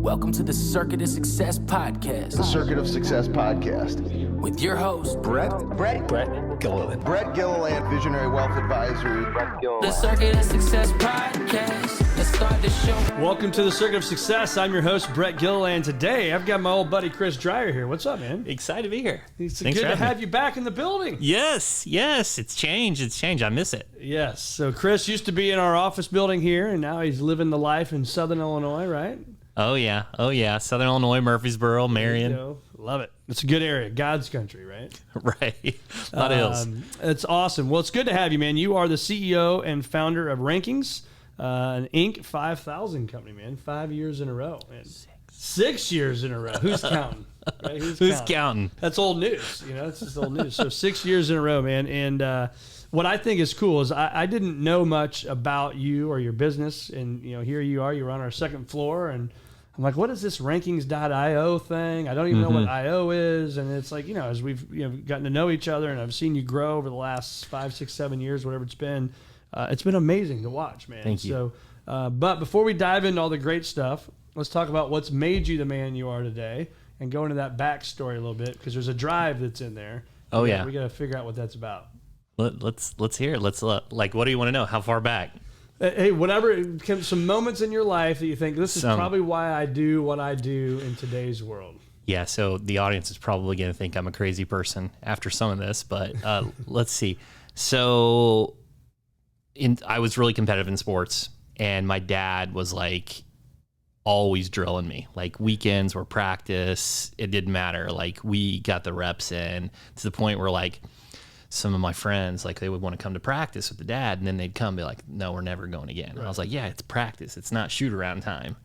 Welcome to the Circuit of Success Podcast. The Circuit of Success Podcast. With your host, Brett Gilliland. Brett Gilliland, Visionary Wealth Advisory. The Circuit of Success Podcast. Let's start the show. Welcome to the Circuit of Success. I'm your host, Brett Gilliland. Today, I've got my old buddy, Chris Dreyer here. What's up, man? Excited to be here. It's Thanks good for to having have me. you back in the building. Yes. It's changed. I miss it. Yes. So Chris used to be in our office building here, and now he's living the life in Southern Illinois, right? Oh, yeah. Southern Illinois, Murfreesboro, Marion. There you go. Love it. It's a good area. God's country, right? Right. A lot of hills. It's awesome. Well, it's good to have you, man. You are the CEO and founder of Rankings, an Inc. 5000 company, man. 5 years in a row. Man. 6 years in a row. Who's counting? Right? Who's counting? That's old news. That's just old news. So 6 years in a row, man. And what I think is cool is I didn't know much about you or your business. And, here you are. You're on our second floor. And I'm like, what is this rankings.io thing? I don't even know what IO is. And it's like, as we've gotten to know each other and I've seen you grow over the last 5, 6, 7 years, whatever it's been amazing to watch, man. Thank you. So, but before we dive into all the great stuff, let's talk about what's made you the man you are today and go into that backstory a little bit because there's a drive that's in there. Oh, yeah. We got to figure out what that's about. Let's hear it. What do you want to know? How far back? Hey, whatever, some moments in your life that you think this is probably why I do what I do in today's world. Yeah, so the audience is probably going to think I'm a crazy person after some of this, but let's see. So I was really competitive in sports, and my dad was like always drilling me. Like weekends or practice, it didn't matter. Like we got the reps in to the point where like some of my friends, like they would want to come to practice with the dad, and then they'd come and be like, no, we're never going again. Right. I was like, yeah, it's practice. It's not shoot around time.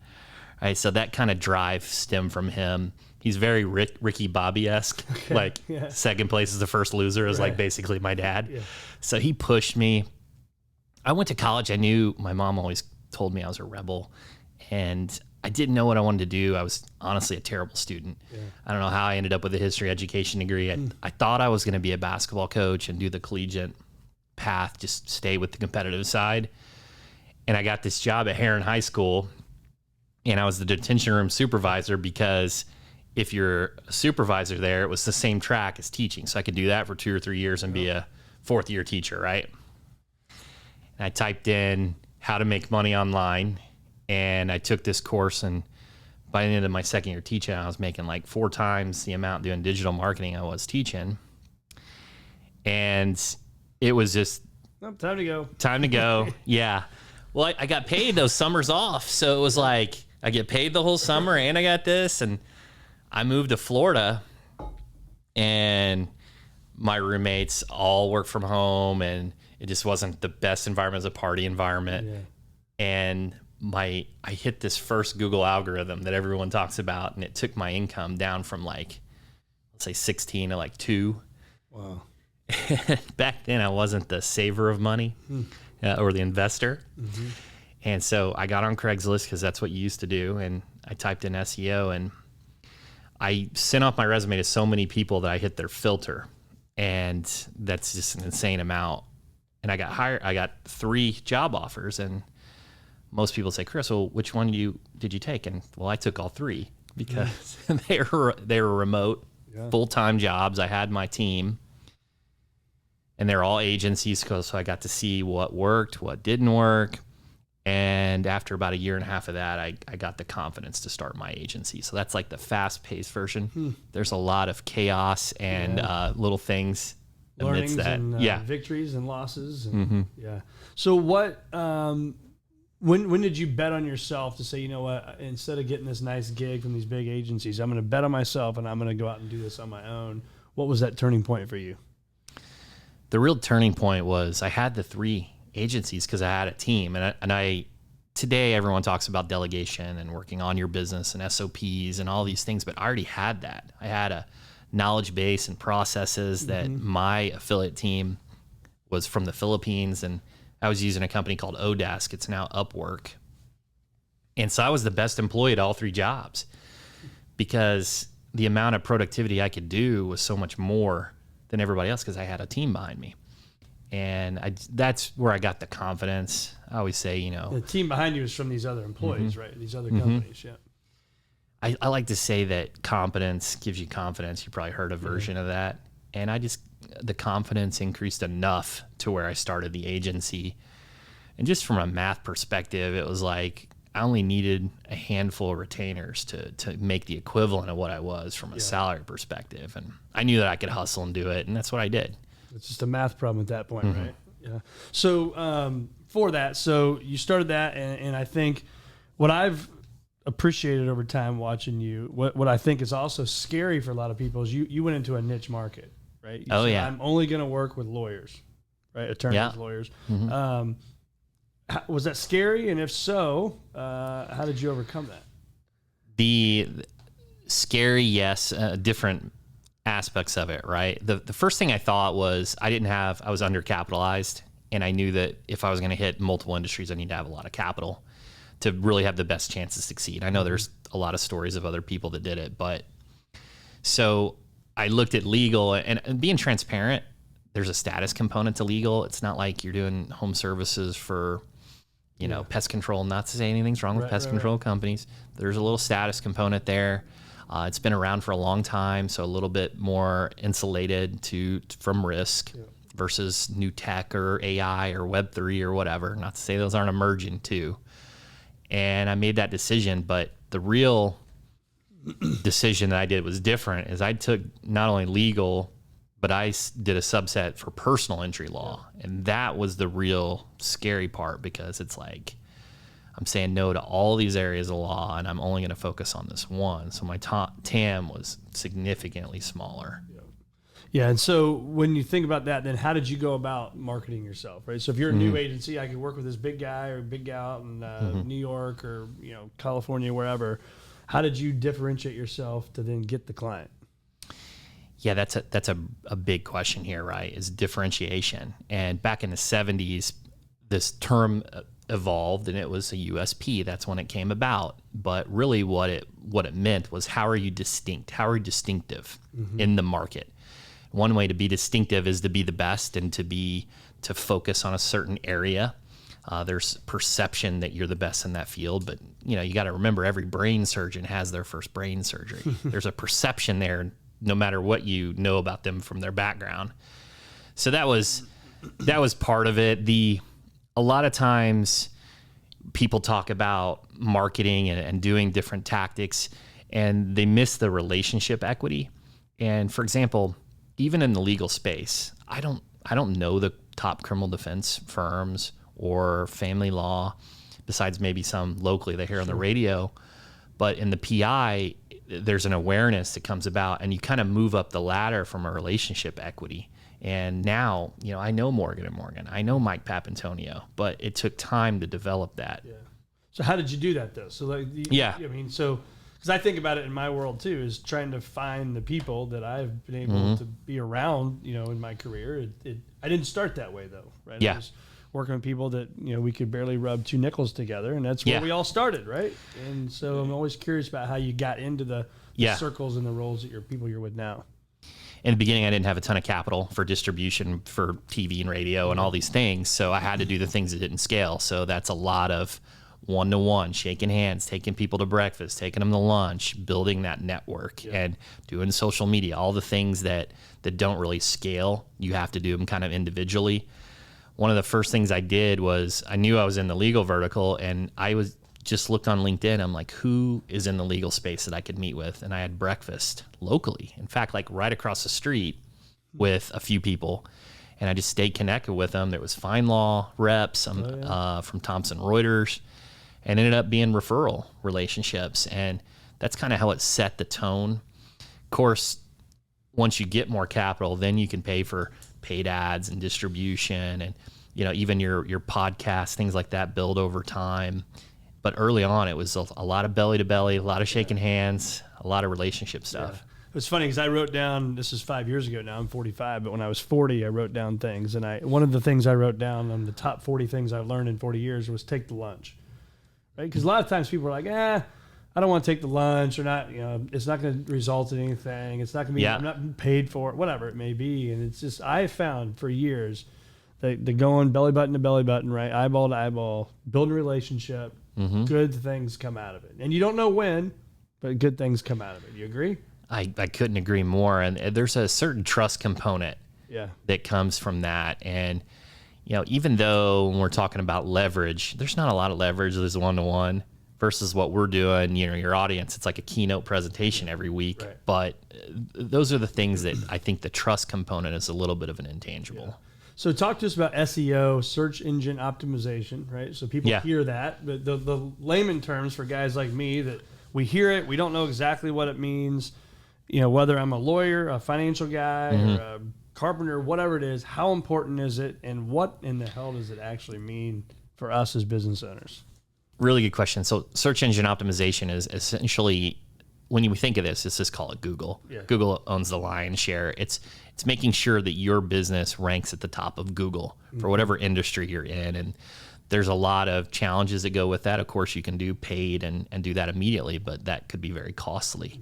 Right. So that kind of drive stemmed from him. He's very Ricky Bobby-esque. Okay. Second place is the first loser is like basically my dad. Yeah. So he pushed me. I went to college. I knew my mom always told me I was a rebel, and I didn't know what I wanted to do. I was honestly a terrible student. Yeah. I don't know how I ended up with a history education degree. I thought I was going to be a basketball coach and do the collegiate path, just stay with the competitive side. And I got this job at Herron High School, and I was the detention room supervisor because if you're a supervisor there, it was the same track as teaching. So I could do that for 2 or 3 years and be a fourth-year teacher, right? And I typed in how to make money online, and I took this course, and by the end of my second year teaching, I was making like 4 times the amount doing digital marketing I was teaching. And it was just time to go. Time to go. Yeah. Well, I got paid those summers off. So it was like I get paid the whole summer and I got this. And I moved to Florida, and my roommates all work from home, and it just wasn't the best environment as a party environment. Yeah. And I hit this first Google algorithm that everyone talks about, and it took my income down from like, let's say 16 to like 2. Wow. Back then I wasn't the saver of money or the investor. Mm-hmm. And so I got on Craigslist because that's what you used to do. And I typed in SEO, and I sent off my resume to so many people that I hit their filter, and that's just an insane amount. And I got hired. I got 3 job offers, and most people say, Chris, well, which one did you take? And well, I took all 3 because they were remote, full-time jobs. I had my team, and they're all agencies, so I got to see what worked, what didn't work. And after about 1.5 years of that, I got the confidence to start my agency. So that's like the fast-paced version. There's a lot of chaos and little things amidst that. And, victories and losses. And, Yeah. So what? When did you bet on yourself to say, you know what, instead of getting this nice gig from these big agencies, I'm going to bet on myself and I'm going to go out and do this on my own? What was that turning point for you? The real turning point was I had the 3 agencies because I had a team. And I today everyone talks about delegation and working on your business and SOPs and all these things, but I already had that. I had a knowledge base and processes that my affiliate team was from the Philippines, and I was using a company called Odesk. It's now Upwork. And so I was the best employee at all 3 jobs because the amount of productivity I could do was so much more than everybody else because I had a team behind me. And that's where I got the confidence. I always say, the team behind you is from these other employees, right? These other companies, yeah. I like to say that competence gives you confidence. You probably heard a version of that. And the confidence increased enough to where I started the agency. And just from a math perspective, it was like I only needed a handful of retainers to make the equivalent of what I was from a salary perspective. And I knew that I could hustle and do it, and that's what I did. It's just a math problem at that point, right? Yeah. So for that, so you started that, and I think what I've appreciated over time watching you, what I think is also scary for a lot of people is you went into a niche market, right? You said, I'm only going to work with lawyers, right? Attorneys, lawyers. Was that scary? And if so, how did you overcome that? The scary, yes, different aspects of it, right? The first thing I thought was I was undercapitalized, and I knew that if I was going to hit multiple industries, I need to have a lot of capital to really have the best chance to succeed. I know there's a lot of stories of other people that did it, but so I looked at legal and being transparent, there's a status component to legal. It's not like you're doing home services for, pest control, not to say anything's wrong with pest control companies. There's a little status component there. It's been around for a long time, so a little bit more insulated from risk versus new tech or AI or Web3 or whatever. Not to say those aren't emerging too. And I made that decision, but the real decision that I did was different. Is I took not only legal, but I did a subset for personal injury law, and that was the real scary part because it's like I'm saying no to all these areas of law, and I'm only going to focus on this one. So my TAM was significantly smaller. Yeah, and so when you think about that, then how did you go about marketing yourself, right? So if you're a new agency, I could work with this big guy or big gal out in New York or California, wherever. How did you differentiate yourself to then get the client? Yeah, that's a big question here, right? Is differentiation. And back in the 70s, this term evolved, and it was a USP. That's when it came about. But really, what it meant was how are you distinct? How are you distinctive in the market? One way to be distinctive is to be the best and to focus on a certain area. There's perception that you're the best in that field, but you got to remember every brain surgeon has their first brain surgery. There's a perception there, no matter what you know about them from their background. So that was part of it. A lot of times people talk about marketing and doing different tactics, and they miss the relationship equity. And for example, even in the legal space, I don't know the top criminal defense firms or family law, besides maybe some locally they hear on the radio. But in the PI, there's an awareness that comes about, and you kind of move up the ladder from a relationship equity. And now, I know Morgan & Morgan. I know Mike Papantonio, but it took time to develop that. Yeah. So how did you do that, though? So because I think about it in my world too, is trying to find the people that I've been able to be around, in my career. I didn't start that way though, right? Yeah. I was working with people that, we could barely rub two nickels together, and that's where we all started, right? And so I'm always curious about how you got into the circles and the roles that you're with now. In the beginning, I didn't have a ton of capital for distribution for TV and radio and all these things. So I had to do the things that didn't scale. So that's a lot of one-to-one, shaking hands, taking people to breakfast, taking them to lunch, building that network and doing social media, all the things that don't really scale. You have to do them kind of individually. One of the first things I did was I knew I was in the legal vertical, and I was just looked on LinkedIn. I'm like, who is in the legal space that I could meet with? And I had breakfast locally. In fact, like right across the street with a few people. And I just stayed connected with them. There was fine law reps from Thomson Reuters, and ended up being referral relationships. And that's kind of how it set the tone. Of course, once you get more capital, then you can pay for paid ads and distribution, and even your podcast, things like that build over time. But early on, it was a lot of belly to belly, a lot of shaking hands, a lot of relationship stuff. Yeah. It was funny because I wrote down, this is 5 years ago now, I'm 45, but when I was 40, I wrote down things. And one of the things I wrote down on the top 40 things I've learned in 40 years was take the lunch, right? Because a lot of times people are like, I don't want to take the lunch, or not, it's not going to result in anything. It's not going to be, I'm not paid for it, whatever it may be. And it's just, I found for years that the going belly button to belly button, right? Eyeball to eyeball, building a relationship, good things come out of it. And you don't know when, but good things come out of it. You agree? I couldn't agree more. And there's a certain trust component that comes from that. And, even though when we're talking about leverage, there's not a lot of leverage. There's one-to-one versus what we're doing. Your audience, it's like a keynote presentation every week. Right. But those are the things that I think the trust component is a little bit of an intangible. Yeah. So talk to us about SEO, search engine optimization, right? So people hear that, but the layman terms for guys like me that we hear it, we don't know exactly what it means. Whether I'm a lawyer, a financial guy, or a carpenter, whatever it is, how important is it, and what in the hell does it actually mean for us as business owners? Really good question. So search engine optimization is essentially, when you think of this, let's just call it Google. Yeah. Google owns the lion's share. It's making sure that your business ranks at the top of Google for whatever industry you're in. And there's a lot of challenges that go with that. Of course, you can do paid and do that immediately, but that could be very costly.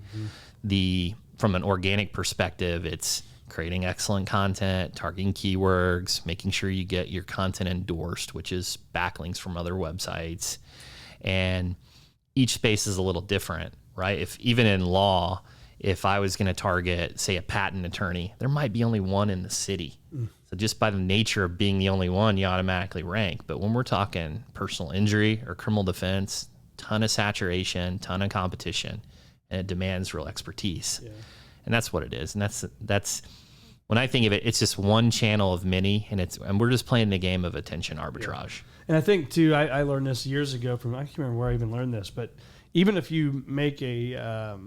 From an organic perspective, it's creating excellent content, targeting keywords, making sure you get your content endorsed, which is backlinks from other websites. And each space is a little different, right? Even in law, if I was going to target, say, a patent attorney, there might be only one in the city. So just by the nature of being the only one, you automatically rank. But when we're talking personal injury or criminal defense, ton of saturation, ton of competition, and it demands real expertise. Yeah. And that's what it is. And that's when I think of it, it's just one channel of many, and we're just playing the game of attention arbitrage. Yeah. And I think too, I learned this years ago I can't remember where I even learned this, but even if you make a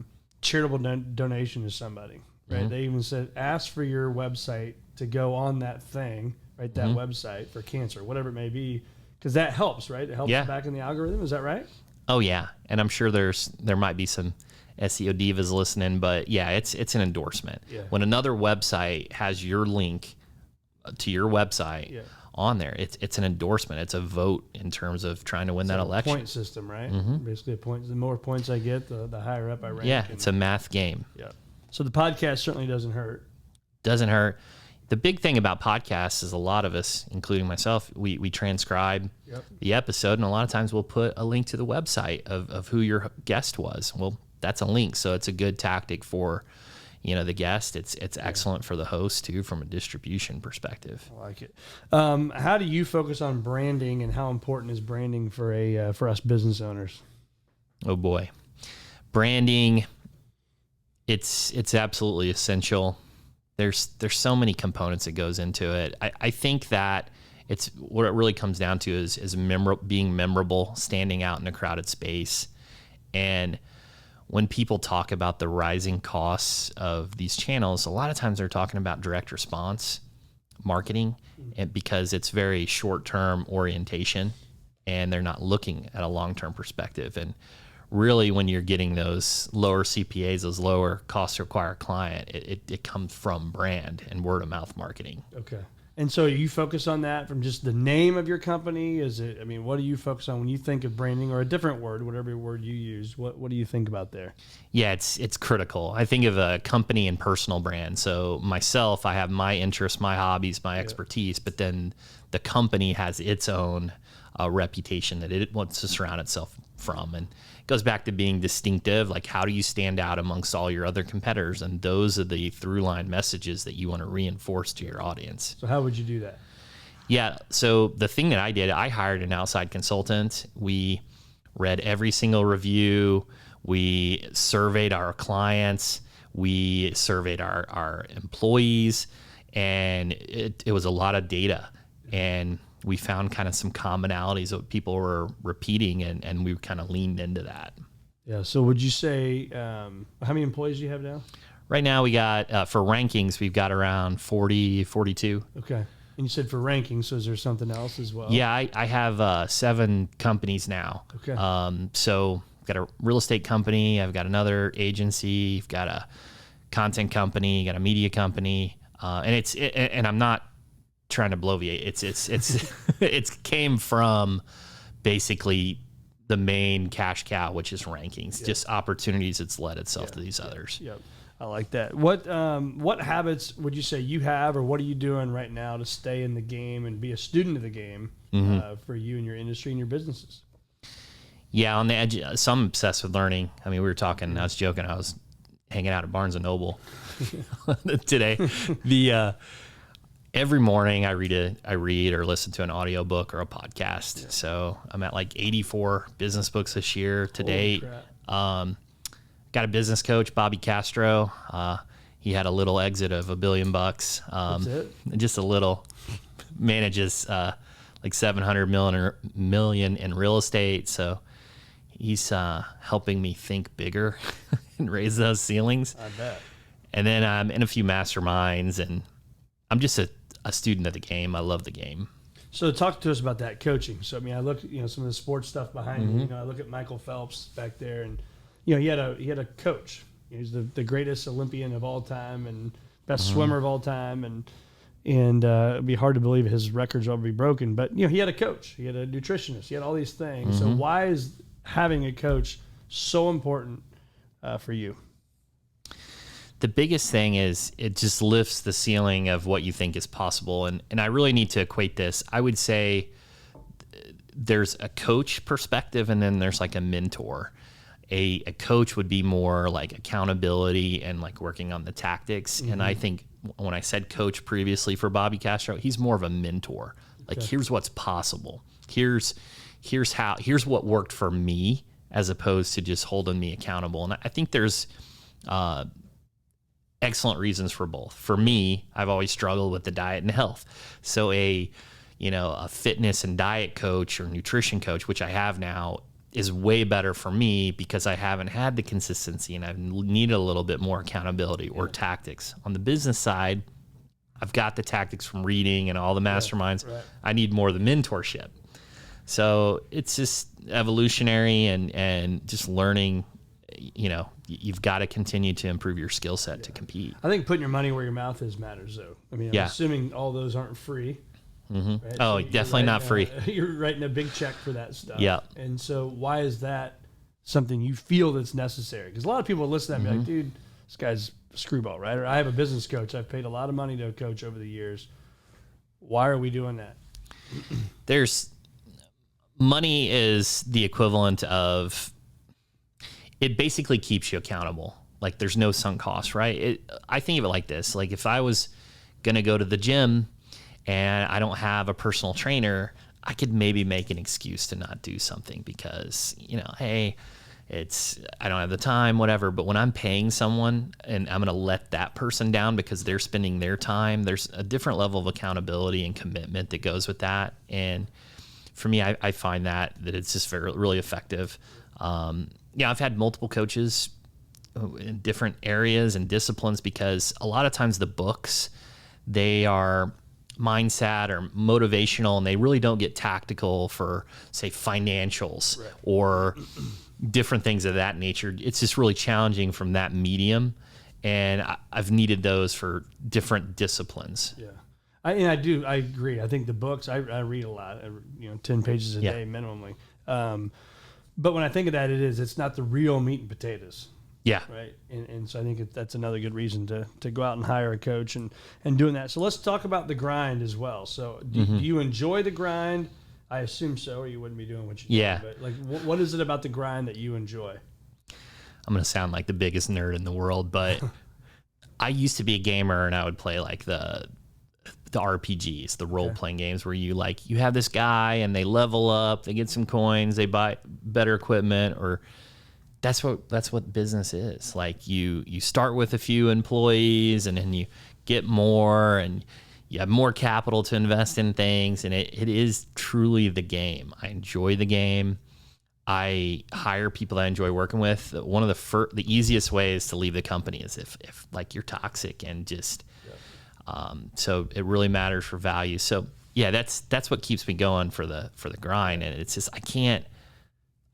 charitable donation to somebody, right? They even said, ask for your website to go on that thing, right? That website for cancer, whatever it may be, because that helps, right? It helps back in the algorithm. Is that right? Oh yeah. And I'm sure there might be some SEO divas listening, but yeah, it's an endorsement. Yeah. When another website has your link to your website on there, it's an endorsement. It's a vote in terms of trying to win that election. Point system, right? Basically a point. The more points I get, the higher up I rank. Yeah, it's a math game. Yeah. So the podcast certainly doesn't hurt. Doesn't hurt. The big thing about podcasts is a lot of us, including myself, we transcribe the episode, and a lot of times we'll put a link to the website of who your guest was. Well, that's a link, so it's a good tactic for the guest. It's excellent for the host too, from a distribution perspective. I like it. How do you focus on branding, and how important is branding for us business owners? Oh boy, branding. It's absolutely essential. There's so many components that goes into it. I think that it's what it really comes down to is being memorable, standing out in a crowded space. And when people talk about the rising costs of these channels, a lot of times they're talking about direct response marketing, and because it's very short-term orientation and they're not looking at a long-term perspective. And really, when you're getting those lower CPAs, those lower costs to acquire a client, it comes from brand and word of mouth marketing. Okay. And so you focus on that from just the name of your company? What do you focus on when you think of branding, or a different word, whatever word you use? What do you think about there? Yeah, it's critical. I think of a company and personal brand. So myself, I have my interests, my hobbies, my expertise, but then the company has its own reputation that it wants to surround itself from. And it goes back to being distinctive. Like, how do you stand out amongst all your other competitors? And those are the through line messages that you want to reinforce to your audience. So how would you do that? Yeah. So the thing that I did, I hired an outside consultant. We read every single review. We surveyed our clients. We surveyed our employees, and it was a lot of data. And we found kind of some commonalities that people were repeating, and we kind of leaned into that. Yeah. So would you say, how many employees do you have now? Right now we got, for rankings, we've got around 40, 42. Okay. And you said for rankings, so is there something else as well? Yeah, I have 7 companies now. Okay. So I've got a real estate company. I've got another agency. I've got a content company, got a media company. And I'm not trying to bloviate. It's came from basically the main cash cow, which is rankings. Yep. Just opportunities. It's led itself to these others. Yep. I like that. What habits would you say you have, or what are you doing right now to stay in the game and be a student of the game for you and your industry and your businesses? Yeah, on the edge. So I'm obsessed with learning. I mean, we were talking. I was joking. I was hanging out at Barnes and Noble today. Every morning I read or listen to an audiobook or a podcast. Yeah. So I'm at like 84 business books this year to date. Got a business coach, Bobby Castro. He had a little exit of $1 billion. That's it? Just a little. Manages like 700 million in real estate. So he's helping me think bigger and raise those ceilings. I bet. And then I'm in a few masterminds, and I'm just a student of the game. I love the game. So talk to us about that coaching. So I mean, I look, some of the sports stuff behind you. I look at Michael Phelps back there, and he had a coach. He's the greatest Olympian of all time and best swimmer of all time, and it'd be hard to believe his records will be broken. But he had a coach, he had a nutritionist, he had all these things. So why is having a coach so important for you? The biggest thing is it just lifts the ceiling of what you think is possible. And I really need to equate this. I would say there's a coach perspective, and then there's like a mentor. A coach would be more like accountability and like working on the tactics. And I think when I said coach previously for Bobby Castro, he's more of a mentor. Like, here's what's possible. Here's what worked for me, as opposed to just holding me accountable. And I think there's excellent reasons for both. For me, I've always struggled with the diet and health. So a fitness and diet coach or nutrition coach, which I have now, is way better for me because I haven't had the consistency and I've needed a little bit more accountability or tactics. On the business side, I've got the tactics from reading and all the masterminds. Right. I need more of the mentorship. So it's just evolutionary and just learning. You've got to continue to improve your skill set to compete. I think putting your money where your mouth is matters, though. I mean, I'm assuming all those aren't free. Right? Oh, so definitely not free. You're writing a big check for that stuff. Yeah. And so why is that something you feel that's necessary? Because a lot of people listen to that and be like, dude, this guy's a screwball, right? Or I have a business coach. I've paid a lot of money to a coach over the years. Why are we doing that? Money is the equivalent of, it basically keeps you accountable. Like, there's no sunk cost, right? I think of it like this. Like, if I was going to go to the gym and I don't have a personal trainer, I could maybe make an excuse to not do something because, hey, I don't have the time, whatever. But when I'm paying someone and I'm going to let that person down because they're spending their time, there's a different level of accountability and commitment that goes with that. And for me, I find that it's just really effective. I've had multiple coaches in different areas and disciplines because a lot of times the books, they are mindset or motivational, and they really don't get tactical for, say, financials or different things of that nature. It's just really challenging from that medium, and I've needed those for different disciplines. Yeah, I agree. I think the books, I read a lot, 10 pages a day minimally. But when I think of that, it's not the real meat and potatoes. Yeah. Right. And so I think that's another good reason to go out and hire a coach and doing that. So let's talk about the grind as well. So do you enjoy the grind? I assume so, or you wouldn't be doing what you do. Yeah. But like, what is it about the grind that you enjoy? I'm going to sound like the biggest nerd in the world, but I used to be a gamer, and I would play like the RPGs, the role-playing games where you have this guy and they level up, they get some coins, they buy better equipment, or that's what business is. Like you start with a few employees and then you get more and you have more capital to invest in things, and it is truly the game. I enjoy the game. I hire people that I enjoy working with. One of the easiest ways to leave the company is if like you're toxic and just so it really matters for value. So yeah, that's what keeps me going for the grind. And it's just I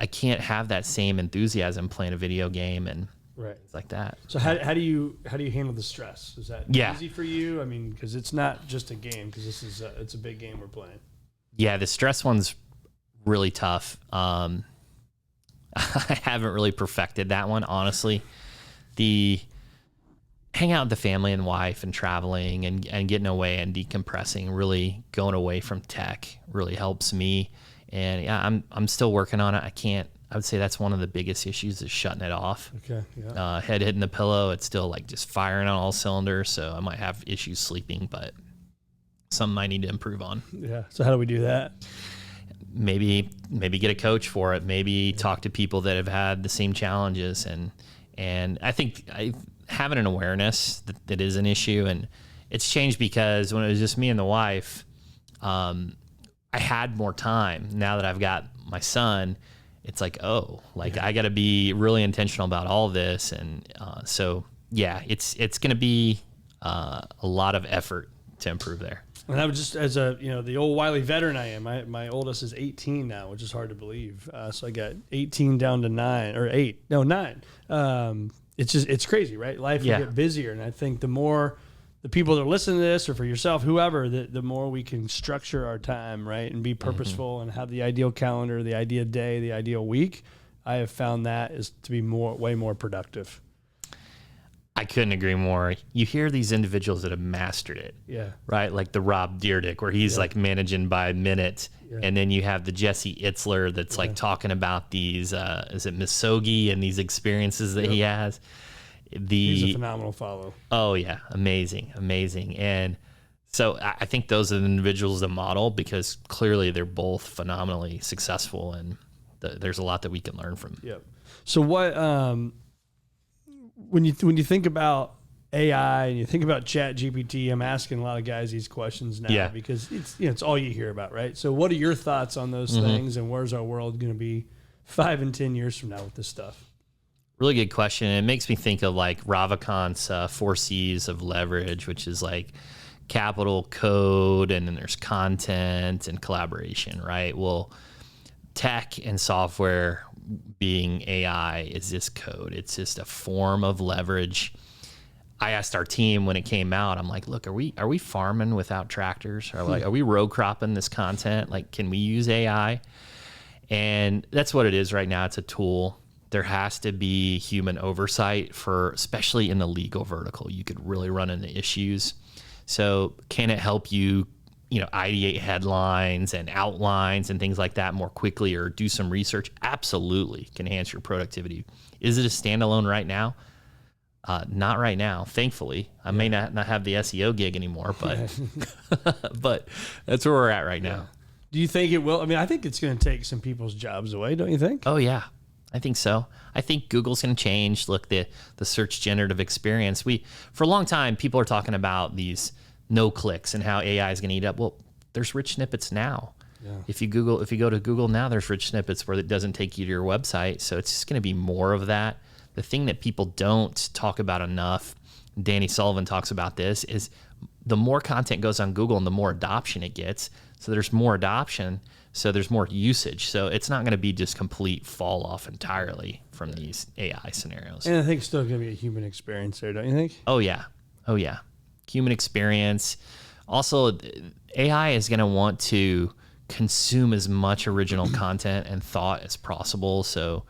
can't have that same enthusiasm playing a video game and things like that. So how do you handle the stress? Is that easy for you? I mean, because it's not just a game, because this is it's a big game we're playing. Yeah, the stress one's really tough. I haven't really perfected that one, honestly. The hang out with the family and wife and traveling and getting away and decompressing, really going away from tech really helps me. And yeah, I'm still working on it. I would say that's one of the biggest issues is shutting it off. Okay. Yeah. Head hitting the pillow, it's still like just firing on all cylinders. So I might have issues sleeping, but something I need to improve on. Yeah. So how do we do that? Maybe get a coach for it. Maybe talk to people that have had the same challenges. And I think having an awareness that is an issue, and it's changed because when it was just me and the wife, I had more time. Now that I've got my son, it's like, I got to be really intentional about all this. And so, yeah, it's going to be a lot of effort to improve there. And I was just, as the old wily veteran I am, my oldest is 18 now, which is hard to believe. So I got 18 down to 9. It's crazy, right? Life will get busier. And I think the more the people that are listening to this, or for yourself, whoever, the more we can structure our time, right, and be purposeful and have the ideal calendar, the ideal day, the ideal week, I have found that is to be way more productive. I couldn't agree more. You hear these individuals that have mastered it, right? Like the Rob Dyrdek, where he's like managing by minute, and then you have the Jesse Itzler that's like talking about these, is it Misogi and these experiences that he has. He's a phenomenal follow. Oh yeah, amazing. And so I think those are the individuals to model, because clearly they're both phenomenally successful, and there's a lot that we can learn from. Yep. So what? When you think about AI and you think about Chat GPT, I'm asking a lot of guys these questions now because it's all you hear about, right? So what are your thoughts on those things, and where's our world going to be 5 and 10 years from now with this stuff? Really good question. It makes me think of like Ravikant's 4 C's of leverage, which is like capital, code, and then there's content and collaboration, right? Well, tech and software, being AI, is this code. It's just a form of leverage. I asked our team when it came out, I'm like, look, are we farming without tractors? Or like, are we row cropping this content? Like, can we use AI? And that's what it is right now. It's a tool. There has to be human oversight for, especially in the legal vertical. You could really run into issues. So can it help you, ideate headlines and outlines and things like that more quickly, or do some research? Absolutely, can enhance your productivity. Is it a standalone right now? Not right now, thankfully. I may not have the SEO gig anymore, but but that's where we're at right now. Do you think it will? I mean, I think it's going to take some people's jobs away, don't you think? Oh yeah, I think so. I think Google's going to change. Look, the search generative experience. For a long time, people are talking about these no clicks and how AI is going to eat up. Well, there's rich snippets now. Yeah. If you go to Google now, there's rich snippets where it doesn't take you to your website. So it's just going to be more of that. The thing that people don't talk about enough, Danny Sullivan talks about this, is the more content goes on Google and the more adoption it gets. So there's more adoption, so there's more usage. So it's not going to be just complete fall off entirely from these AI scenarios. And I think it's still going to be a human experience there, don't you think? Oh yeah. Human experience. Also, AI is going to want to consume as much original content and thought as possible. So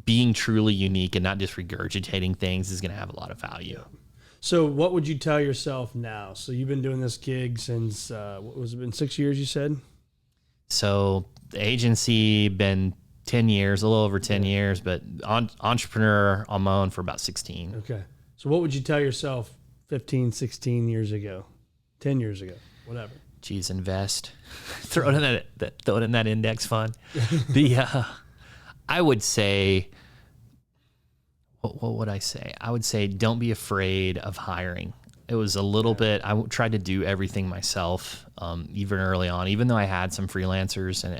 being truly unique and not just regurgitating things is going to have a lot of value. So what would you tell yourself now? So you've been doing this gig since, what was it, been 6 years, you said? So the agency, been 10 years, a little over 10 years, but entrepreneur on my own for about 16. Okay. So what would you tell yourself 15, 16 years ago, 10 years ago, whatever? Geez, invest. Throw it in that index fund. I would say, what would I say? I would say don't be afraid of hiring. It was a little bit, I tried to do everything myself, even early on, even though I had some freelancers, and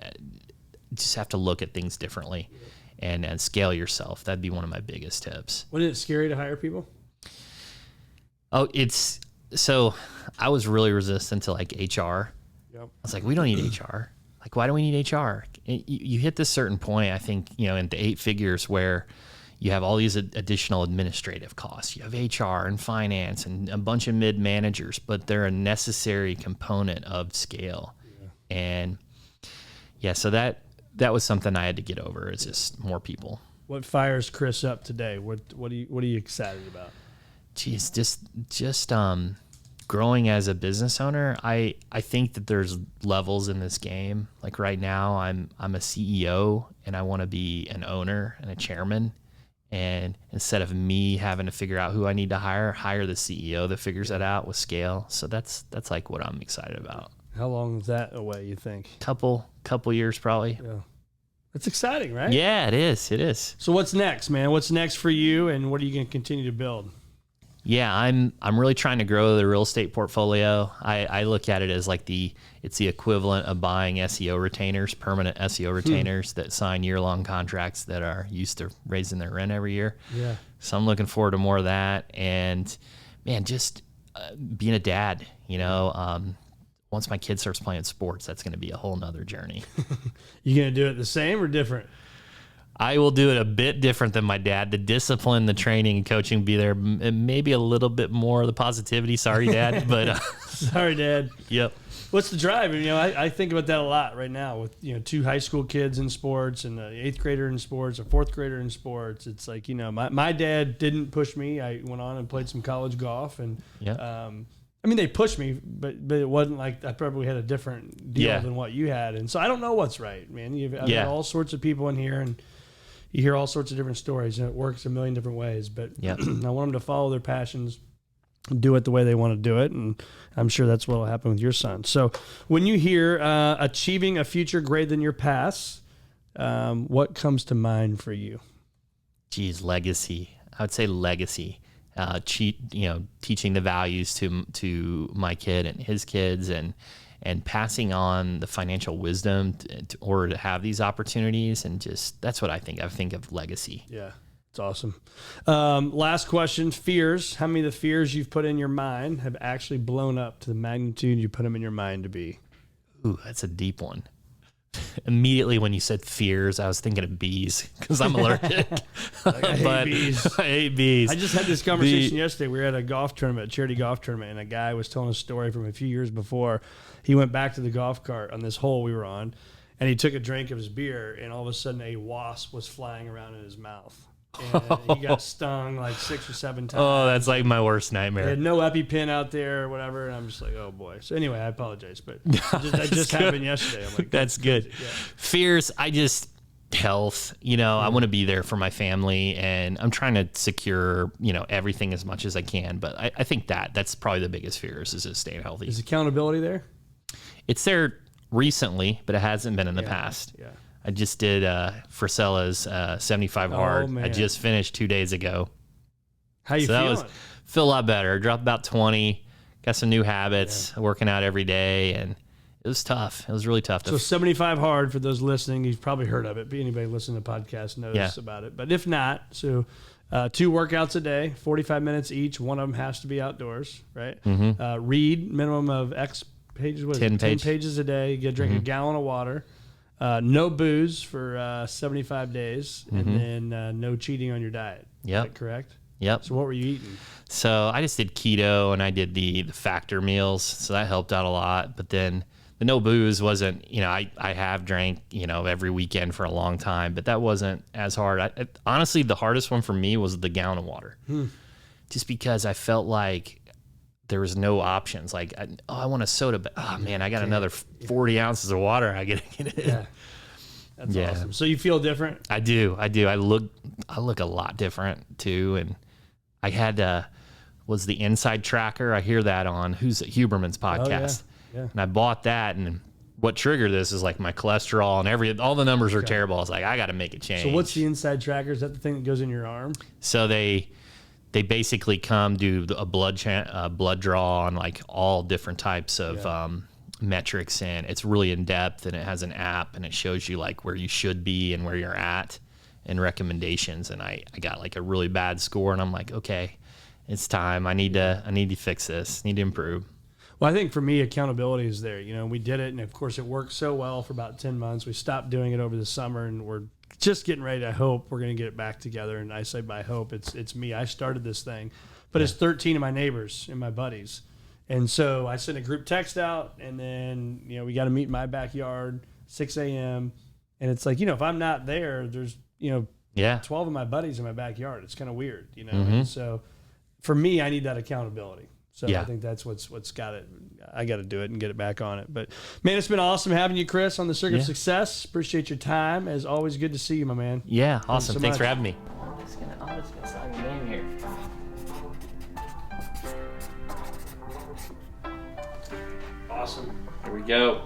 just have to look at things differently and scale yourself. That'd be one of my biggest tips. Wasn't it scary to hire people? Oh, so I was really resistant to like HR. Yep. I was like, we don't need HR. Like, why do we need HR? You hit this certain point, I think, in the 8 figures where you have all these additional administrative costs. You have HR and finance and a bunch of mid managers, but they're a necessary component of scale. Yeah. And so that was something I had to get over. It's just more people. What fires Chris up today? What are you excited about? Geez, just growing as a business owner, I think that there's levels in this game. Like right now, I'm a CEO and I want to be an owner and a chairman. And instead of me having to figure out who I need to hire the CEO that figures that out with scale. So that's like what I'm excited about. How long is that away, you think? Couple years probably. Yeah. That's exciting, right? Yeah, it is. It is. So what's next, man? What's next for you, and what are you going to continue to build? Yeah, I'm really trying to grow the real estate portfolio. I look at it as like it's the equivalent of buying SEO retainers, permanent SEO retainers that sign year-long contracts that are used to raising their rent every year. Yeah. So I'm looking forward to more of that. And man, just being a dad, once my kid starts playing sports, that's going to be a whole nother journey. You going to do it the same or different? I will do it a bit different than my dad. The discipline, the training, and coaching be there. Maybe a little bit more of the positivity. Sorry, Dad. But sorry, Dad. Yep. What's the drive? I think about that a lot right now with 2 high school kids in sports and an 8th grader in sports, a 4th grader in sports. It's like my dad didn't push me. I went on and played some college golf, and they pushed me, but it wasn't like I probably had a different deal than what you had. And so I don't know what's right, man. I've got all sorts of people in here, and you hear all sorts of different stories, and it works a million different ways. But I want them to follow their passions, do it the way they want to do it, and I'm sure that's what will happen with your son. So when you hear achieving a future greater than your past, what comes to mind for you? Geez, legacy. I would say legacy. Teaching the values to my kid and his kids, and passing on the financial wisdom in order to have these opportunities. And just, that's what I think. I think of legacy. Yeah, it's awesome. Last question, fears. How many of the fears you've put in your mind have actually blown up to the magnitude you put them in your mind to be? Ooh, that's a deep one. Immediately when you said fears, I was thinking of bees because I'm allergic. I hate bees. I hate bees. I just had this conversation yesterday. We were at a golf tournament, a charity golf tournament, and a guy was telling a story from a few years before. He went back to the golf cart on this hole we were on, and he took a drink of his beer, and all of a sudden a wasp was flying around in his mouth. And he got stung like 6 or 7 times. Oh, that's like my worst He nightmare. had no EpiPen out there or whatever, and I'm just like, oh boy. So anyway, I apologize, but that just happened yesterday. I'm like, that's good. Yeah. Fears, health, I want to be there for my family, and I'm trying to secure, everything as much as I can. But I think that's probably the biggest fears is just staying healthy. Is accountability there? It's there recently, but it hasn't been in the past. Yeah. I just did Frisella's 75 hard. Man. I just finished 2 days ago. How you feeling? Feel a lot better. Dropped about 20. Got some new habits. Working out every day, and it was tough. It was really tough. So 75 hard, for those listening, you've probably heard of it. But anybody listening to the podcast knows about it. But if not, so 2 workouts a day, 45 minutes each. One of them has to be outdoors, right? Mm-hmm. Read minimum of X pages. 10 pages a day. You drink a gallon of water. No booze for 75 days, and then no cheating on your diet. Yep. Is that correct? Yep. So what were you eating? So I just did keto, and I did the factor meals, so that helped out a lot. But then the no booze wasn't, I have drank, every weekend for a long time, but that wasn't as hard. Honestly, the hardest one for me was the gallon of water, just because I felt like there was no options. Like, I want a soda, but man, I got another 40 ounces of water I gotta get in. Yeah. That's awesome. So you feel different? I do. I look a lot different too. And I had was the Inside Tracker. I hear that on Huberman's podcast. Yeah. And I bought that, and what triggered this is like my cholesterol and all the numbers are terrible. I was like, I got to make a change. So what's the Inside Tracker? Is that the thing that goes in your arm? So they basically do a blood draw on like all different types of metrics, and it's really in depth, and it has an app, and it shows you like where you should be and where you're at and recommendations. And I got like a really bad score, and I'm like, okay, it's time. I need to fix this. Need to improve. Well, I think for me, accountability is there. We did it, and of course it worked so well for about 10 months. We stopped doing it over the summer, and we're just getting ready to hope we're going to get it back together. And I say by hope, it's me. I started this thing, but it's 13 of my neighbors and my buddies. And so I sent a group text out, and then, we got to meet in my backyard, 6 a.m. And it's like, if I'm not there, there's, 12 of my buddies in my backyard. It's kind of weird, And so for me, I need that accountability. So Yeah. I think that's what's got it. I got to do it and get it back on it. But man, it's been awesome having you, Chris, on the Circuit of Success. Appreciate your time. As always, good to see you, my man. Yeah, awesome. so Thanks for much. having me. I'm just gonna sign your name here. Awesome. Here we go.